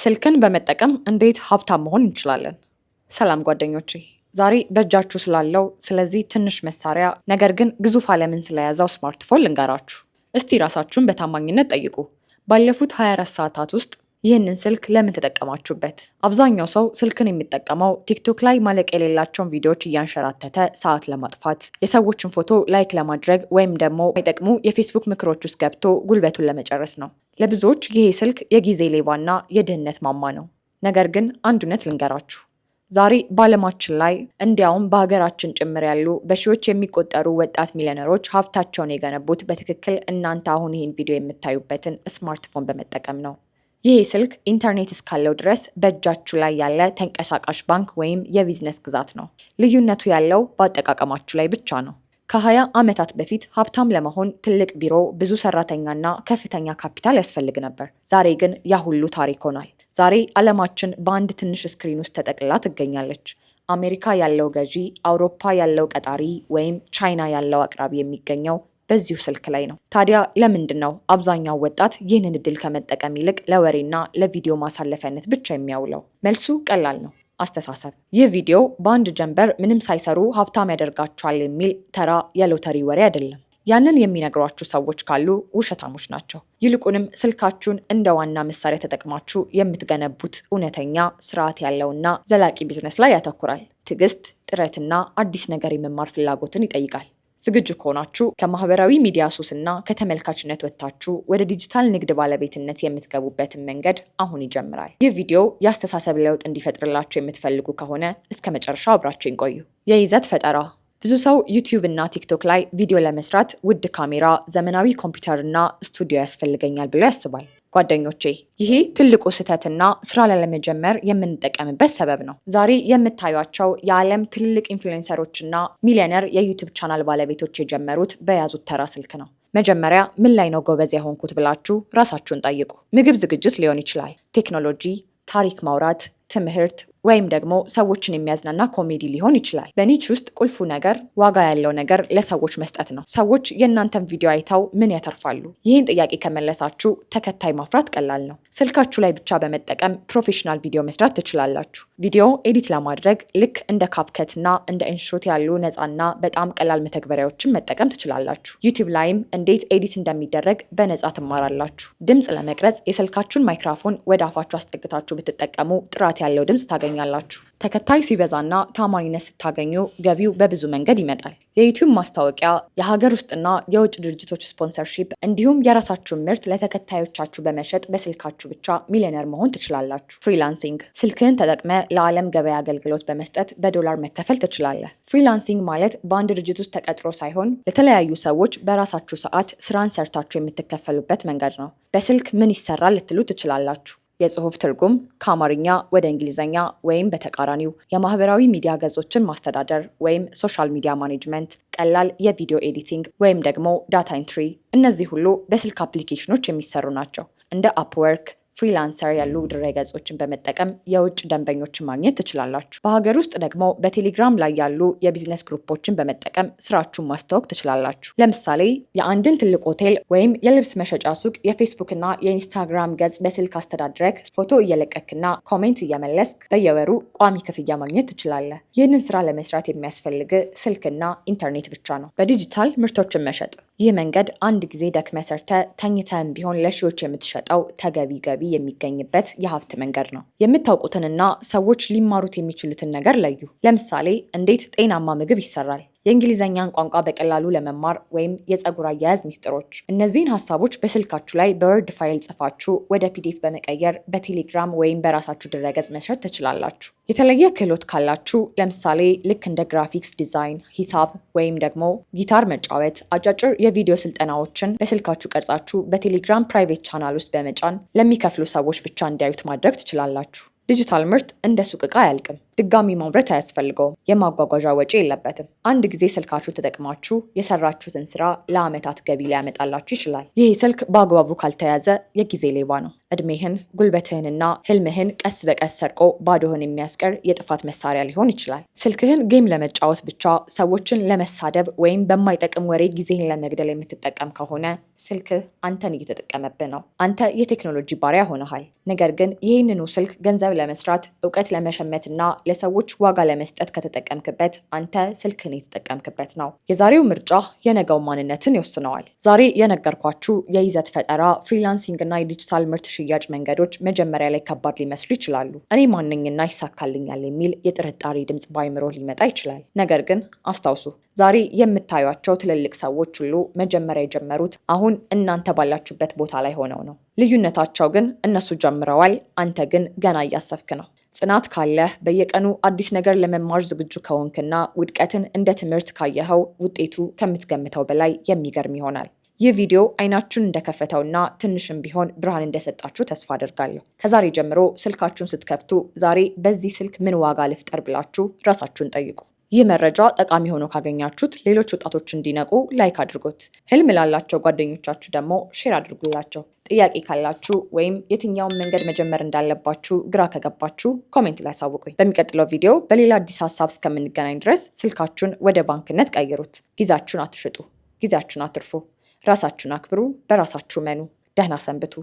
ስልክን በመጠቀም እንዴት ሀብታም መሆን እንችላለን? ሰላም ጓደኞቼ፣ ዛሬ በእጃችሁ ስላለው ስለዚህ ትንሽ መሳሪያ ነገር ግን ግዙፍ ዓለምን ስለያዘው ስማርትፎን ልንገራችሁ። እስቲ ራሳችሁን በታማኝነት ጠይቁ። ባለፉት 24 ሰዓታት ውስጥ ይህንን ስልክ ለምን ተጠቀማችሁበት? አብዛኛው ሰው ስልክን የሚጠቀመው ቲክቶክ ላይ ማለቅ የሌላቸውን ቪዲዮዎች እያንሸራተተ ሰዓት ለማጥፋት፣ የሰዎችን ፎቶ ላይክ ለማድረግ ወይም ደግሞ የማይጠቅሙ የፌስቡክ ምክሮች ውስጥ ገብቶ ጉልበቱን ለመጨረስ ነው። ለብዙዎች ይሄ ስልክ የጊዜ ሌባና የድህነት ማማ ነው። ነገር ግን አንድ እውነት ልንገራችሁ። ዛሬ በዓለማችን ላይ እንዲያውም በሀገራችን ጭምር ያሉ በሺዎች የሚቆጠሩ ወጣት ሚሊዮነሮች ሀብታቸውን የገነቡት በትክክል እናንተ አሁን ይህን ቪዲዮ የምታዩበትን ስማርትፎን በመጠቀም ነው። ይህ ስልክ ኢንተርኔት እስካለው ድረስ በእጃችሁ ላይ ያለ ተንቀሳቃሽ ባንክ ወይም የቢዝነስ ግዛት ነው። ልዩነቱ ያለው በአጠቃቀማችሁ ላይ ብቻ ነው። ከ20 ዓመታት በፊት ሀብታም ለመሆን ትልቅ ቢሮ፣ ብዙ ሰራተኛና ከፍተኛ ካፒታል ያስፈልግ ነበር። ዛሬ ግን ያ ሁሉ ታሪክ ሆኗል። ዛሬ ዓለማችን በአንድ ትንሽ ስክሪን ውስጥ ተጠቅልላ ትገኛለች። አሜሪካ ያለው ገዢ፣ አውሮፓ ያለው ቀጣሪ ወይም ቻይና ያለው አቅራቢ የሚገኘው በዚሁ ስልክ ላይ ነው። ታዲያ ለምንድን ነው አብዛኛው ወጣት ይህንን እድል ከመጠቀም ይልቅ ለወሬና ለቪዲዮ ማሳለፊያነት ብቻ የሚያውለው? መልሱ ቀላል ነው። አስተሳሰብ። ይህ ቪዲዮ በአንድ ጀንበር ምንም ሳይሰሩ ሀብታም ያደርጋቸዋል የሚል ተራ የሎተሪ ወሬ አይደለም። ያንን የሚነግሯችሁ ሰዎች ካሉ ውሸታሞች ናቸው። ይልቁንም ስልካችሁን እንደ ዋና መሳሪያ ተጠቅማችሁ የምትገነቡት እውነተኛ ስርዓት ያለውና ዘላቂ ቢዝነስ ላይ ያተኩራል። ትዕግስት፣ ጥረትና አዲስ ነገር የመማር ፍላጎትን ይጠይቃል። ዝግጁ ከሆናችሁ ከማህበራዊ ሚዲያ ሱስና ከተመልካችነት ወጥታችሁ ወደ ዲጂታል ንግድ ባለቤትነት የምትገቡበትን መንገድ አሁን ይጀምራል። ይህ ቪዲዮ የአስተሳሰብ ለውጥ እንዲፈጥርላችሁ የምትፈልጉ ከሆነ እስከ መጨረሻው አብራችሁን ቆዩ። የይዘት ፈጠራ። ብዙ ሰው ዩቲዩብ እና ቲክቶክ ላይ ቪዲዮ ለመስራት ውድ ካሜራ፣ ዘመናዊ ኮምፒውተር እና ስቱዲዮ ያስፈልገኛል ብሎ ያስባል። ጓደኞቼ፣ ይሄ ትልቁ ስህተትና ስራ ላለመጀመር የምንጠቀምበት ሰበብ ነው። ዛሬ የምታዩቸው የዓለም ትልልቅ ኢንፍሉዌንሰሮችና ሚሊዮነር የዩቲዩብ ቻናል ባለቤቶች የጀመሩት በያዙት ተራ ስልክ ነው። መጀመሪያ ምን ላይ ነው ጎበዝ የሆንኩት ብላችሁ ራሳችሁን ጠይቁ። ምግብ ዝግጅት ሊሆን ይችላል፣ ቴክኖሎጂ፣ ታሪክ ማውራት፣ ትምህርት ወይም ደግሞ ሰዎችን የሚያዝናና ኮሜዲ ሊሆን ይችላል። በኒች ውስጥ ቁልፉ ነገር ዋጋ ያለው ነገር ለሰዎች መስጠት ነው። ሰዎች የእናንተን ቪዲዮ አይተው ምን ያተርፋሉ? ይህን ጥያቄ ከመለሳችሁ ተከታይ ማፍራት ቀላል ነው። ስልካችሁ ላይ ብቻ በመጠቀም ፕሮፌሽናል ቪዲዮ መስራት ትችላላችሁ። ቪዲዮ ኤዲት ለማድረግ ልክ እንደ ካፕከት እና እንደ ኢንሾት ያሉ ነፃና በጣም ቀላል መተግበሪያዎችን መጠቀም ትችላላችሁ። ዩቲዩብ ላይም እንዴት ኤዲት እንደሚደረግ በነፃ ትማራላችሁ። ድምፅ ለመቅረጽ የስልካችሁን ማይክራፎን ወደ አፋችሁ አስጠግታችሁ ብትጠቀሙ ጥራት ያለው ድምፅ ታገኛላችሁ። ተከታይ ሲበዛና ታማኝነት ስታገኙ ገቢው በብዙ መንገድ ይመጣል። የዩቲዩብ ማስታወቂያ፣ የሀገር ውስጥና የውጭ ድርጅቶች ስፖንሰርሺፕ እንዲሁም የራሳችሁን ምርት ለተከታዮቻችሁ በመሸጥ በስልካችሁ ብቻ ሚሊዮነር መሆን ትችላላችሁ። ፍሪላንሲንግ። ስልክህን ተጠቅመ ለዓለም ገበያ አገልግሎት በመስጠት በዶላር መከፈል ትችላለህ። ፍሪላንሲንግ ማለት በአንድ ድርጅት ውስጥ ተቀጥሮ ሳይሆን ለተለያዩ ሰዎች በራሳችሁ ሰዓት ስራን ሰርታችሁ የምትከፈሉበት መንገድ ነው። በስልክ ምን ይሰራል ልትሉ ትችላላችሁ። የጽሁፍ ትርጉም ከአማርኛ ወደ እንግሊዝኛ ወይም በተቃራኒው፣ የማህበራዊ ሚዲያ ገጾችን ማስተዳደር ወይም ሶሻል ሚዲያ ማኔጅመንት፣ ቀላል የቪዲዮ ኤዲቲንግ ወይም ደግሞ ዳታ ኢንትሪ፣ እነዚህ ሁሉ በስልክ አፕሊኬሽኖች የሚሰሩ ናቸው። እንደ አፕወርክ፣ ፍሪላንሰር ያሉ ድረገጾችን በመጠቀም የውጭ ደንበኞችን ማግኘት ትችላላችሁ። በሀገር ውስጥ ደግሞ በቴሌግራም ላይ ያሉ የቢዝነስ ግሩፖችን በመጠቀም ስራችሁን ማስተዋወቅ ትችላላችሁ። ለምሳሌ የአንድን ትልቅ ሆቴል ወይም የልብስ መሸጫ ሱቅ የፌስቡክ እና የኢንስታግራም ገጽ በስልክ አስተዳድረግ ፎቶ እየለቀክና ኮሜንት እየመለስክ በየወሩ ቋሚ ክፍያ ማግኘት ትችላለህ። ይህንን ስራ ለመስራት የሚያስፈልግ ስልክና ኢንተርኔት ብቻ ነው። በዲጂታል ምርቶችን መሸጥ። ይህ መንገድ አንድ ጊዜ ደክመህ ሰርተህ ተኝተህም ቢሆን ለሺዎች የምትሸጠው ተገቢ ገቢ የሚገኝበት የሀብት መንገድ ነው። የምታውቁትንና ሰዎች ሊማሩት የሚችሉትን ነገር ለዩ። ለምሳሌ እንዴት ጤናማ ምግብ ይሰራል፣ የእንግሊዝኛን ቋንቋ በቀላሉ ለመማር ወይም የፀጉር አያያዝ ሚስጥሮች። እነዚህን ሀሳቦች በስልካችሁ ላይ በወርድ ፋይል ጽፋችሁ ወደ ፒዲኤፍ በመቀየር በቴሌግራም ወይም በራሳችሁ ድረገጽ መስራት ትችላላችሁ። የተለየ ክህሎት ካላችሁ ለምሳሌ ልክ እንደ ግራፊክስ ዲዛይን፣ ሂሳብ ወይም ደግሞ ጊታር መጫወት፣ አጫጭር የቪዲዮ ስልጠናዎችን በስልካችሁ ቀርጻችሁ በቴሌግራም ፕራይቬት ቻናል ውስጥ በመጫን ለሚከፍሉ ሰዎች ብቻ እንዲያዩት ማድረግ ትችላላችሁ። ዲጂታል ምርት እንደ ሱቅ ዕቃ አያልቅም። ድጋሚ ማምረት አያስፈልገውም። የማጓጓዣ ወጪ የለበትም። አንድ ጊዜ ስልካችሁ ተጠቅማችሁ የሰራችሁትን ስራ ለዓመታት ገቢ ሊያመጣላችሁ ይችላል። ይህ ስልክ በአግባቡ ካልተያዘ የጊዜ ሌባ ነው። እድሜህን፣ ጉልበትህንና ህልምህን ቀስ በቀስ ሰርቆ ባዶህን የሚያስቀር የጥፋት መሳሪያ ሊሆን ይችላል። ስልክህን ጌም ለመጫወት ብቻ፣ ሰዎችን ለመሳደብ ወይም በማይጠቅም ወሬ ጊዜህን ለመግደል የምትጠቀም ከሆነ ስልክህ አንተን እየተጠቀመብህ ነው። አንተ የቴክኖሎጂ ባሪያ ሆነሃል። ነገር ግን ይህንኑ ስልክ ገንዘብ ለመስራት፣ እውቀት ለመሸመትና ለሰዎች ዋጋ ለመስጠት ከተጠቀምክበት አንተ ስልክህን የተጠቀምክበት ነው። የዛሬው ምርጫ የነገው ማንነትን ይወስነዋል። ዛሬ የነገርኳችሁ የይዘት ፈጠራ፣ ፍሪላንሲንግ እና የዲጂታል ምርት ሽያጭ መንገዶች መጀመሪያ ላይ ከባድ ሊመስሉ ይችላሉ። እኔ ማንኝና ይሳካልኛል የሚል የጥርጣሬ ድምፅ በአይምሮ ሊመጣ ይችላል። ነገር ግን አስታውሱ፣ ዛሬ የምታዩቸው ትልልቅ ሰዎች ሁሉ መጀመሪያ የጀመሩት አሁን እናንተ ባላችሁበት ቦታ ላይ ሆነው ነው። ልዩነታቸው ግን እነሱ ጀምረዋል፣ አንተ ግን ገና እያሰብክ ነው። ጽናት ካለህ፣ በየቀኑ አዲስ ነገር ለመማር ዝግጁ ከሆንክና ውድቀትን እንደ ትምህርት ካየኸው ውጤቱ ከምትገምተው በላይ የሚገርም ይሆናል። ይህ ቪዲዮ አይናችሁን እንደከፈተውና ትንሽም ቢሆን ብርሃን እንደሰጣችሁ ተስፋ አደርጋለሁ። ከዛሬ ጀምሮ ስልካችሁን ስትከፍቱ ዛሬ በዚህ ስልክ ምን ዋጋ ልፍጠር ብላችሁ ራሳችሁን ጠይቁ። ይህ መረጃ ጠቃሚ ሆኖ ካገኛችሁት ሌሎች ወጣቶች እንዲነቁ ላይክ አድርጎት፣ ህልም ላላቸው ጓደኞቻችሁ ደግሞ ሼር አድርጉላቸው። ጥያቄ ካላችሁ ወይም የትኛውን መንገድ መጀመር እንዳለባችሁ ግራ ከገባችሁ ኮሜንት ላይ አሳውቁኝ። በሚቀጥለው ቪዲዮ በሌላ አዲስ ሀሳብ እስከምንገናኝ ድረስ ስልካችሁን ወደ ባንክነት ቀይሩት። ጊዜያችሁን አትሽጡ፣ ጊዜያችሁን አትርፉ። ራሳችሁን አክብሩ፣ በራሳችሁ መኑ። ደህና ሰንብቱ።